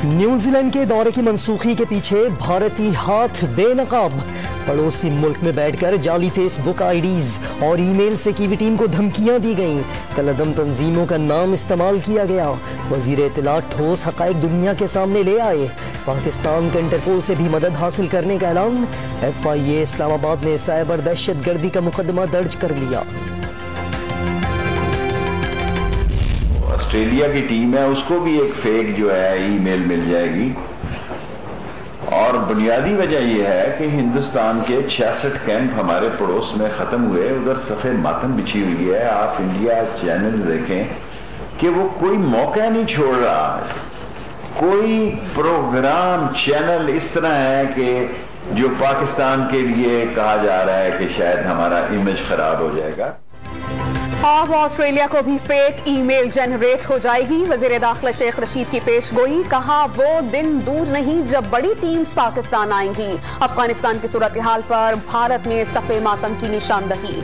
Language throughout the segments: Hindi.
न्यूजीलैंड के दौरे की मनसूखी के पीछे भारतीय हाथ बेनकाब। पड़ोसी मुल्क में बैठकर जाली फेसबुक आईडीज और ईमेल से कीवी टीम को धमकियां दी गईं। कलअदम तंजीमों का नाम इस्तेमाल किया गया। वजीर इत्तलात ठोस हकायक दुनिया के सामने ले आए। पाकिस्तान का इंटरपोल से भी मदद हासिल करने का ऐलान। FIA इस्लामाबाद ने साइबर दहशतगर्दी का मुकदमा दर्ज कर लिया। ऑस्ट्रेलिया की टीम है, उसको भी एक फेक जो है ईमेल मिल जाएगी। और बुनियादी वजह यह है कि हिंदुस्तान के 66 कैंप हमारे पड़ोस में खत्म हुए, उधर सफे मातम बिछी हुई है। आप इंडिया चैनल देखें कि वो कोई मौका नहीं छोड़ रहा। कोई प्रोग्राम चैनल इस तरह है कि जो पाकिस्तान के लिए कहा जा रहा है कि शायद हमारा इमेज खराब हो जाएगा। अब ऑस्ट्रेलिया को भी फेक ईमेल जनरेट हो जाएगी। वजीर दाखिला शेख रशीद की पेशगोई, कहा वो दिन दूर नहीं जब बड़ी टीम्स पाकिस्तान आएंगी। अफगानिस्तान की सूरत हाल पर भारत में सफे मातम की निशानदही।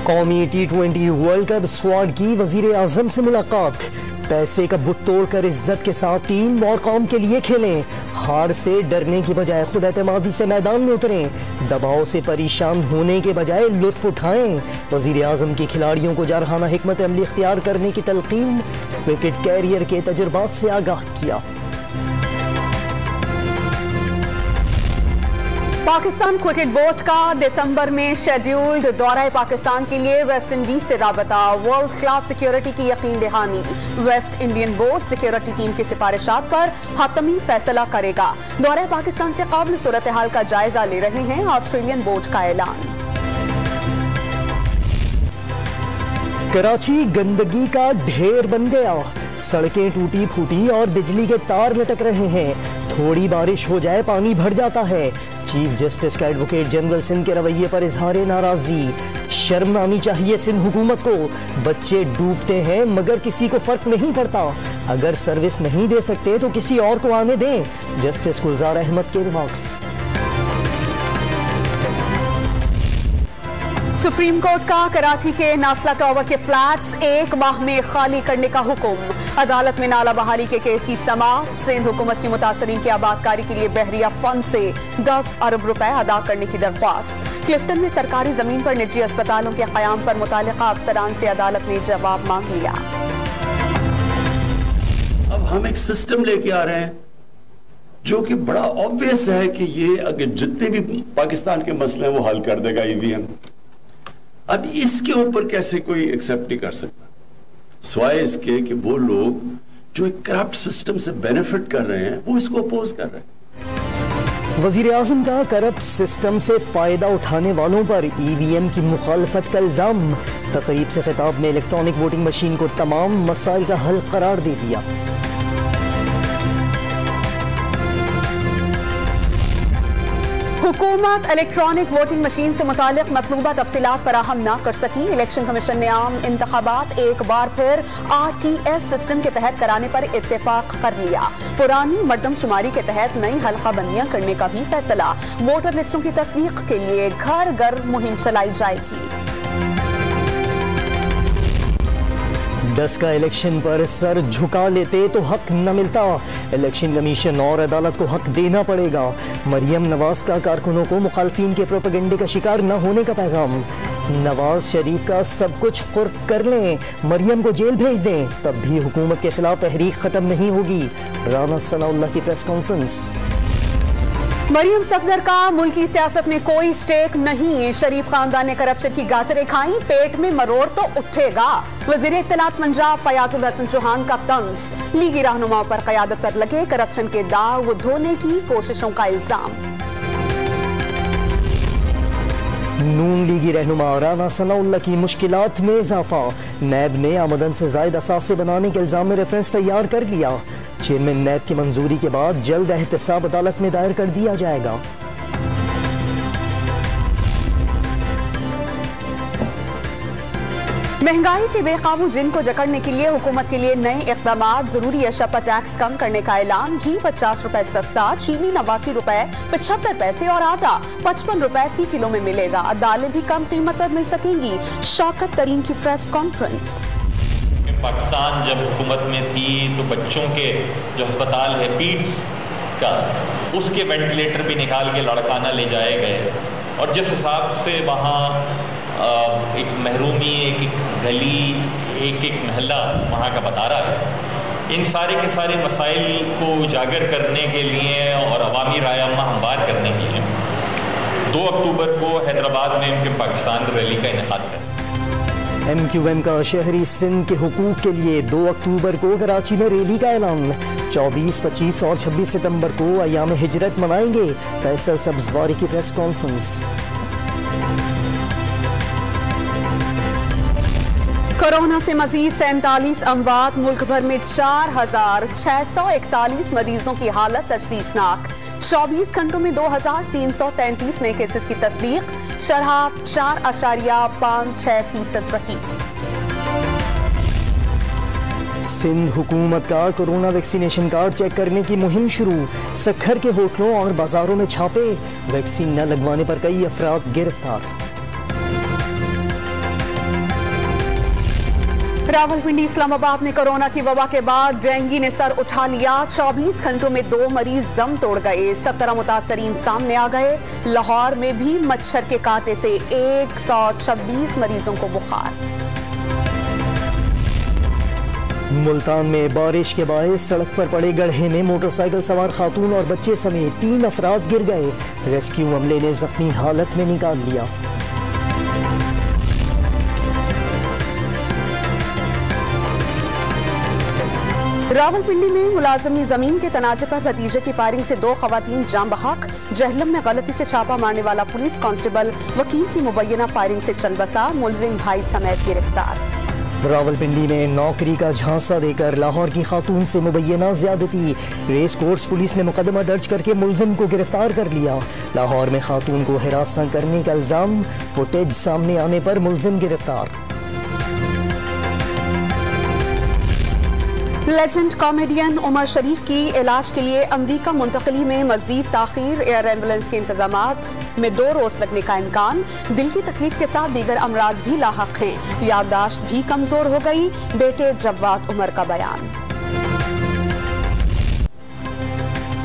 कौमी T20 वर्ल्ड कप स्क्वाड की वजीर आजम से मुलाकात। पैसे का बुत तोड़कर इज्जत के साथ टीम और कौम के लिए खेलें। हार से डरने की बजाय खुद एतमादी से मैदान में उतरें। दबाव से परेशान होने के बजाय लुत्फ उठाएं। वजीर आजम के खिलाड़ियों को जारहाना हिकमत अमली इख्तियार करने की तलकीन। क्रिकेट कैरियर के तजुर्बात से आगाह किया। पाकिस्तान क्रिकेट बोर्ड का दिसंबर में शेड्यूल्ड दौरा पाकिस्तान के लिए वेस्ट इंडीज से राबता। वर्ल्ड क्लास सिक्योरिटी की यकीन दहानी। West Indian board security team की सिफारिशात पर हतमी फैसला करेगा। दौरा पाकिस्तान से काबिल सूरत हाल का जायजा ले रहे हैं ऑस्ट्रेलियन बोर्ड का ऐलान। कराची गंदगी का ढेर बन गया। सड़कें टूटी फूटी और बिजली के तार लटक रहे हैं। थोड़ी बारिश हो जाए पानी भर जाता है। चीफ जस्टिस का एडवोकेट जनरल सिंध के रवैये पर इजहार नाराजगी। शर्म आनी चाहिए सिंध हुकूमत को। बच्चे डूबते हैं मगर किसी को फर्क नहीं पड़ता। अगर सर्विस नहीं दे सकते तो किसी और को आने दें। जस्टिस गुलजार अहमद के रिमार्क्स। सुप्रीम कोर्ट का कराची के नासला टावर के फ्लैट्स 1 माह में खाली करने का हुक्म। अदालत में नाला बहाली के केस की समाअत। सिंध हुकूमत की मुतासरीन की आबादकारी के लिए बहरिया फंड से 10 अरब रुपए अदा करने की दरख्वास्त। क्लिफ्टन में सरकारी जमीन पर निजी अस्पतालों के कयाम पर मुतालिका अफसरान से अदालत ने जवाब मांग लिया। अब हम एक सिस्टम लेके आ रहे हैं जो कि बड़ा ऑब्वियस है कि ये अगर जितने भी पाकिस्तान के मसले हैं वो हल कर देगा EVM। अब इसके ऊपर कैसे कोई एक्सेप्ट नहीं कर सकता, सिवाय इसके कि वो लोग जो एक करप्ट सिस्टम से बेनिफिट कर रहे हैं वो इसको अपोज कर रहे हैं। वजीर आजम का करप्ट सिस्टम से फायदा उठाने वालों पर EVM की मुखालफत का इल्जाम। तकरीब से खिताब में इलेक्ट्रॉनिक वोटिंग मशीन को तमाम मसाइल का हल करार दे दिया। हुकूमत इलेक्ट्रॉनिक वोटिंग मशीन से मुतालिक मतलूबा तफसीलात फराहम न कर सकी। इलेक्शन कमीशन ने आम इंतखाबात एक बार फिर RTS सिस्टम के तहत कराने पर इत्तेफाक कर लिया। पुरानी मर्दमशुमारी के तहत नई हल्का बंदियां करने का भी फैसला। वोटर लिस्टों की तस्दीक के लिए घर घर मुहिम चलाई जाएगी। 10 का इलेक्शन पर सर झुका लेते तो हक न मिलता। इलेक्शन कमीशन और अदालत को हक देना पड़ेगा। मरियम नवाज का कारकुनों को मुखालफिन के प्रोपेगेंडे का शिकार न होने का पैगाम। नवाज शरीफ का सब कुछ कुर्क कर लें, मरियम को जेल भेज दें, तब भी हुकूमत के खिलाफ तहरीक खत्म नहीं होगी। राना सनाउल्लाह की प्रेस कॉन्फ्रेंस। मरियम सफदर का मुल्की सियासत में कोई स्टेक नहीं। शरीफ खानदान ने करप्शन की गाजरें खाई, पेट में मरोड़ तो उठेगा। वजीर इत्तलात पंजाब फयाजुल हसन चौहान का तंज। लीगी रहनुमाओं पर क़यादत पर लगे करप्शन के दाग धोने की कोशिशों का इल्जाम। नून लीगी रहनुमा राना सनाउल्लाह की मुश्किलात में इजाफा। नैब ने आमदन से जायद असासे बनाने के इल्जाम में रेफरेंस तैयार कर लिया। चेयरमैन नैब की मंजूरी के बाद जल्द एहतसाब अदालत में दायर कर दिया जाएगा। महंगाई के बेकाबू जिन को जकड़ने के लिए हुकूमत के लिए नए इक़दाम। जरूरी अशया पर टैक्स कम करने का ऐलान। घी 50 रुपए सस्ता, चीनी 89 रुपए 75 पैसे और आटा 55 रुपए फी किलो में मिलेगा। दालें भी कम कीमत पर मिल सकेंगी। शौकत तरीन की प्रेस कॉन्फ्रेंस। पाकिस्तान जब हुकूमत में थी तो बच्चों के जो अस्पताल है पीड्स का, उसके वेंटिलेटर भी निकाल के लाड़काना ले जाए गए। और जिस हिसाब से वहाँ एक महरूमी, एक गली, एक महल्ला वहाँ का बता रहा है, इन सारे के सारे मसाइल को उजागर करने के लिए और अवामी राय अम्मा हमवार करने के लिए 2 अक्टूबर को हैदराबाद में MQM पाकिस्तान रैली का इनेकाद है। MQM का शहरी सिंध के हुकूक के लिए 2 अक्टूबर को कराची में रैली का ऐलान। 24, 25 और 26 सितंबर को अयाम हिजरत मनाएंगे। फैसल सब्जवारी की प्रेस कॉन्फ्रेंस। कोरोना से मजीद 47 अमवात। मुल्क भर में 4,641 मरीजों की हालत तशवीशनाक। 24 घंटों में 2,333 नए केसेस की तस्दीक। शरह 4.56% रही। सिंध हुकूमत का कोरोना वैक्सीनेशन कार्ड चेक करने की मुहिम शुरू। सक्खर के होटलों और बाजारों में छापे। वैक्सीन न लगवाने पर कई अफराद गिरफ्तार। रावलपिंडी इस्लामाबाद में कोरोना की वबा के बाद डेंगू ने सर उठा लिया। 24 घंटों में 2 मरीज दम तोड़ गए। 17 मुतासरीन सामने आ गए। लाहौर में भी मच्छर के कांटे से 126 मरीजों को बुखार। मुल्तान में बारिश के बायस सड़क पर पड़े गड्ढे में मोटरसाइकिल सवार खातून और बच्चे समेत 3 अफराद गिर गए। रेस्क्यू अमले ने जख्मी हालत में निकाल लिया। रावलपिंडी में मुलाजमी जमीन के तनाजे पर भतीजे की फायरिंग से 2 खवातीन जाम बहक। जहलम में गलती से छापा मारने वाला पुलिस कांस्टेबल वकील की मुबैना फायरिंग से चल बसा। मुलजिम भाई समेत गिरफ्तार। रावलपिंडी में नौकरी का झांसा देकर लाहौर की खातून से मुबैना ज्यादती। रेस कोर्स पुलिस ने मुकदमा दर्ज करके मुलजिम को गिरफ्तार कर लिया। लाहौर में खातून को हिरासत करने का इल्जाम। फुटेज सामने आने पर मुलजिम गिरफ्तार। लेजेंड कॉमेडियन उमर शरीफ की इलाज के लिए अमरीका मुंतकली में मजीद ताखीर। एयर एम्बुलेंस के इंतजामात में 2 रोज लगने का इम्कान। दिल की तकलीफ के साथ दीगर अमराज भी लाहक हैं। याददाश्त भी कमजोर हो गई। बेटे जव्वाद उमर का बयान।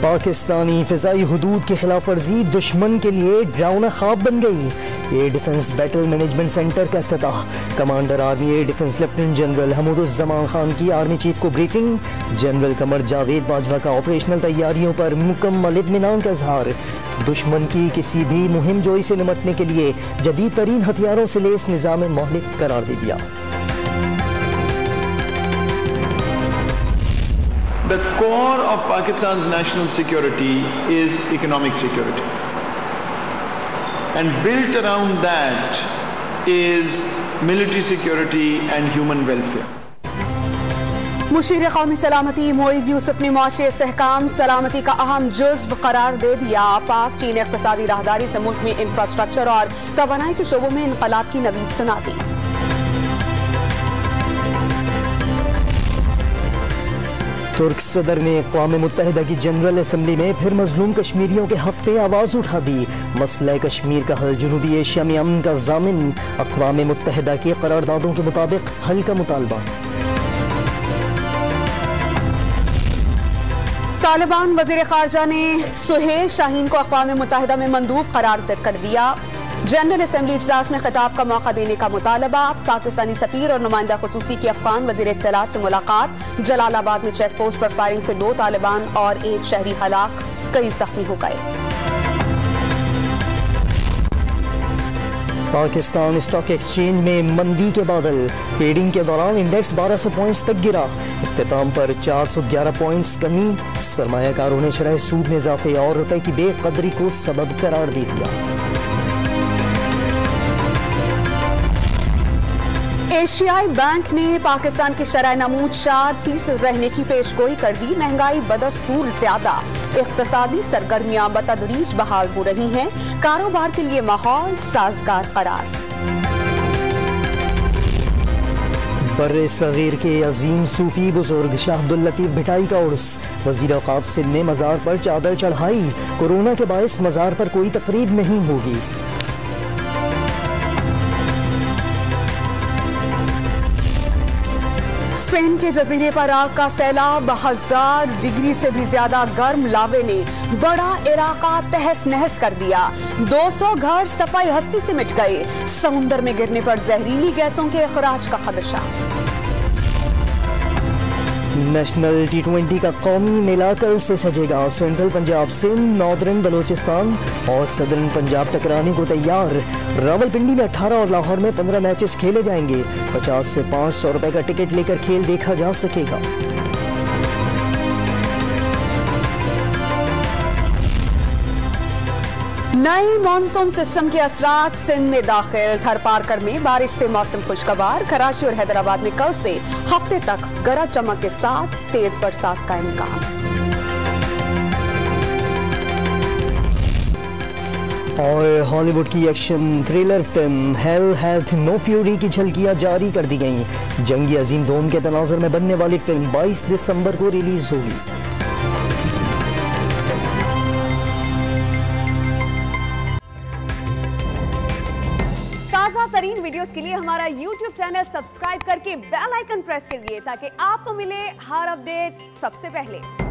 पाकिस्तानी फिजाई हुदूद की खिलाफ वर्जी दुश्मन के लिए डरावना ख्वाब बन गई। Air defence battle management centre का इफ्तिताह। Commander army air defence lieutenant general Hamoodzaman Khan की आर्मी चीफ को ब्रीफिंग। जनरल कमर जावेद बाजवा का ऑपरेशनल तैयारियों पर मुकम्मल इत्मीनान का इजहार। दुश्मन की किसी भी मुहिम जोई से निपटने के लिए जदीद तरीन हथियारों से लैस निज़ाम मोहलिक करार दे दिया। The core of Pakistan's national security is economic security. And built around that is military security and human welfare. Musheer कौमी सलामती मोईद यूसुफ ने मुआशी इस्तेहकाम सलामती का अहम जुज़्व करार दे दिया। पाक चीन इक़्तिसादी राहदारी से मुल्क में इंफ्रास्ट्रक्चर और तवानाई के शोबों में इनकलाब की नवीद सुना दी। तुर्क सदर ने अक़वाम मुत्तहिदा की जनरल असम्बली में फिर मजलूम कश्मीरियों के हक पे आवाज उठा दी। मसला कश्मीर का हल जनूबी एशिया में अमन का ज़ामिन। अक़वाम मुत्तहिदा की करारदादों के मुताबिक हल का मुतालबा। तालिबान वज़ीर ख़ारजा ने सुहेल शाहीन को अक़वाम मुत्तहिदा में मंदूब करार कर दिया। जनरल असम्बली इजलास में खिताब का मौका देने का मुतालबा। पाकिस्तानी सफीर और नुमाइंदा खुसूसी की अफगान वज़ीर इत्तलात से मुलाकात। जलालाबाद में चेक पोस्ट पर फायरिंग से 2 तालिबान और 1 शहरी हलाक, कई जख्मी हो गए। पाकिस्तान स्टॉक एक्सचेंज में मंदी के बादल। ट्रेडिंग के दौरान इंडेक्स 1200 पॉइंट्स तक गिरा। इख्तिताम पर 411 पॉइंट्स कमी। सरमायाकारों ने शरह सूद में इजाफे और रुपए की बेकदरी को सबब करार दे दिया। एशियाई बैंक ने पाकिस्तान की शरह नमूद 4% रहने की पेशगोई कर दी। महंगाई बदस्तूर ज्यादा। इक्तसादी सरगर्मियां बतदरीज बहाल हो रही हैं। कारोबार के लिए माहौल साजगार करार। बर्रे सगीर के अजीम सूफी बुजुर्ग शाह अब्दुल लतीफ भिटाई का उर्स। वजीर औकाफ सिंध ने मजार पर चादर चढ़ाई। कोरोना के बायस मजार पर कोई तकरीब नहीं होगी। स्पेन के जजीरे पर आग का सैलाब, 1000 डिग्री से भी ज्यादा गर्म लावे ने बड़ा इलाका तहस नहस कर दिया। 200 घर सफाई हस्ती से मिट गए। समुद्र में गिरने पर जहरीली गैसों के अखराज का खदशा। नेशनल T20 का कौमी मेला कल से सजेगा। सेंट्रल पंजाब, सिंध, नॉर्दर्न बलोचिस्तान और सदर्न पंजाब टकराने को तैयार। रावलपिंडी में 18 और लाहौर में 15 मैचेस खेले जाएंगे। 50 से 500 रुपए का टिकट लेकर खेल देखा जा सकेगा। नई मॉनसून सिस्टम के असरात सिंध में दाखिल। थरपारकर में बारिश से मौसम खुशगवार। कराची और हैदराबाद में कल से हफ्ते तक गरज चमक के साथ तेज बरसात का इम्कान। और हॉलीवुड की action thriller film hell hath no fury की झलकियां जारी कर दी गईं। जंगी अजीम दोम के तनाजुर में बनने वाली फिल्म 22 दिसंबर को रिलीज होगी। ताज़ा तरीन वीडियोस के लिए हमारा YouTube चैनल सब्सक्राइब करके बेल आइकन प्रेस करिए ताकि आपको मिले हर अपडेट सबसे पहले।